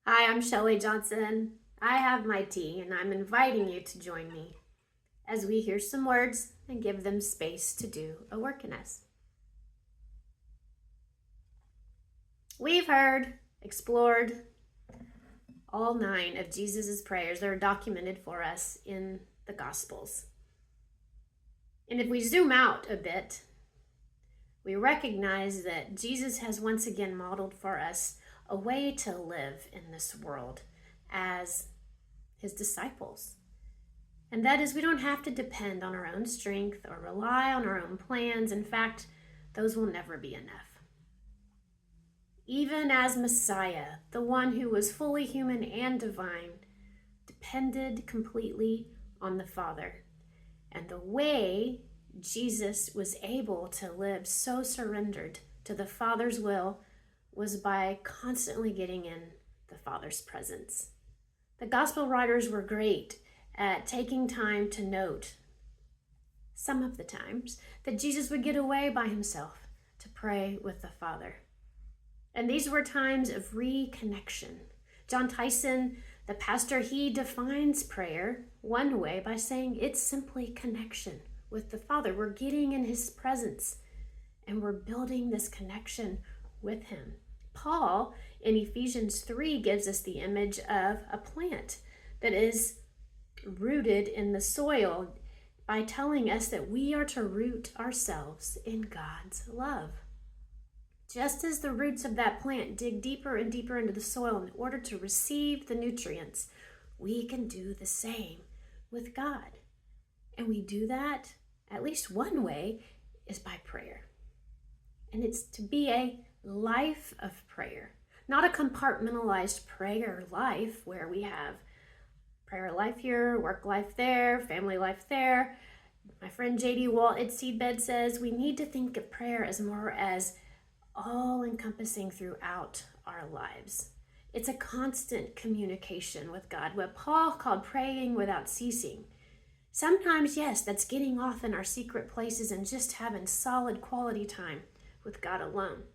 Hi, I'm Shelley Johnson. I have my tea, and I'm inviting you to join me as we hear some words and give them space to do a work in us. We've heard, explored all 9 of Jesus' prayers that are documented for us in the Gospels. And if we zoom out a bit, we recognize that Jesus has once again modeled for us a way to live in this world as his disciples. And that is, we don't have to depend on our own strength or rely on our own plans. In fact, those will never be enough. Even as Messiah, the one who was fully human and divine, depended completely on the Father. And the way Jesus was able to live so surrendered to the Father's will was by constantly getting in the Father's presence. The gospel writers were great at taking time to note some of the times that Jesus would get away by himself to pray with the Father. And these were times of reconnection. John Tyson, the pastor, he defines prayer one way by saying it's simply connection with the Father. We're getting in his presence and we're building this connection with him. Paul in Ephesians 3 gives us the image of a plant that is rooted in the soil by telling us that we are to root ourselves in God's love. Just as the roots of that plant dig deeper and deeper into the soil in order to receive the nutrients, we can do the same with God. And we do that, at least one way, is by prayer. And it's to be a life of prayer, not a compartmentalized prayer life where we have prayer life here, work life there, family life there. My friend J.D. Walt at Seedbed says we need to think of prayer as more as all-encompassing throughout our lives. It's a constant communication with God, what Paul called praying without ceasing. Sometimes, yes, that's getting off in our secret places and just having solid quality time with God alone.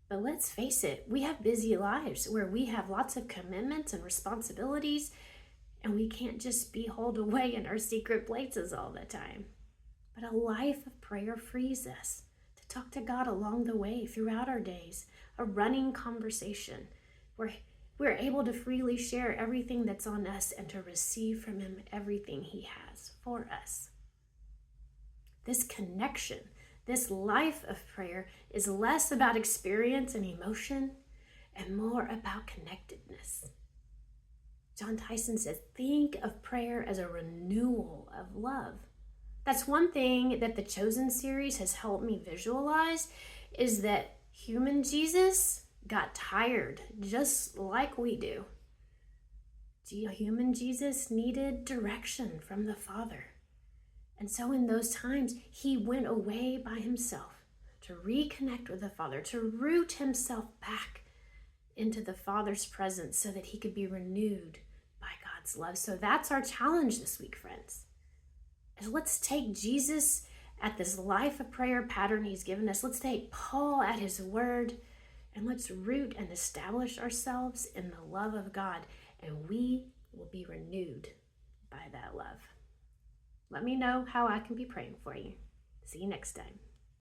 But let's face it, we have busy lives where we have lots of commitments and responsibilities, and we can't just be holed away in our secret places all the time. But a life of prayer frees us to talk to God along the way throughout our days, a running conversation where we're able to freely share everything that's on us and to receive from him everything he has for us. This connection, this life of prayer is less about experience and emotion and more about connectedness. John Tyson says, think of prayer as a renewal of love. That's one thing that the Chosen series has helped me visualize, is that human Jesus got tired just like we do. Human Jesus needed direction from the Father. And so in those times, he went away by himself to reconnect with the Father, to root himself back into the Father's presence so that he could be renewed by God's love. So that's our challenge this week, friends. Is let's take Jesus at this life of prayer pattern he's given us. Let's take Paul at his word, and let's root and establish ourselves in the love of God, and we will be renewed by that love. Let me know how I can be praying for you. See you next time.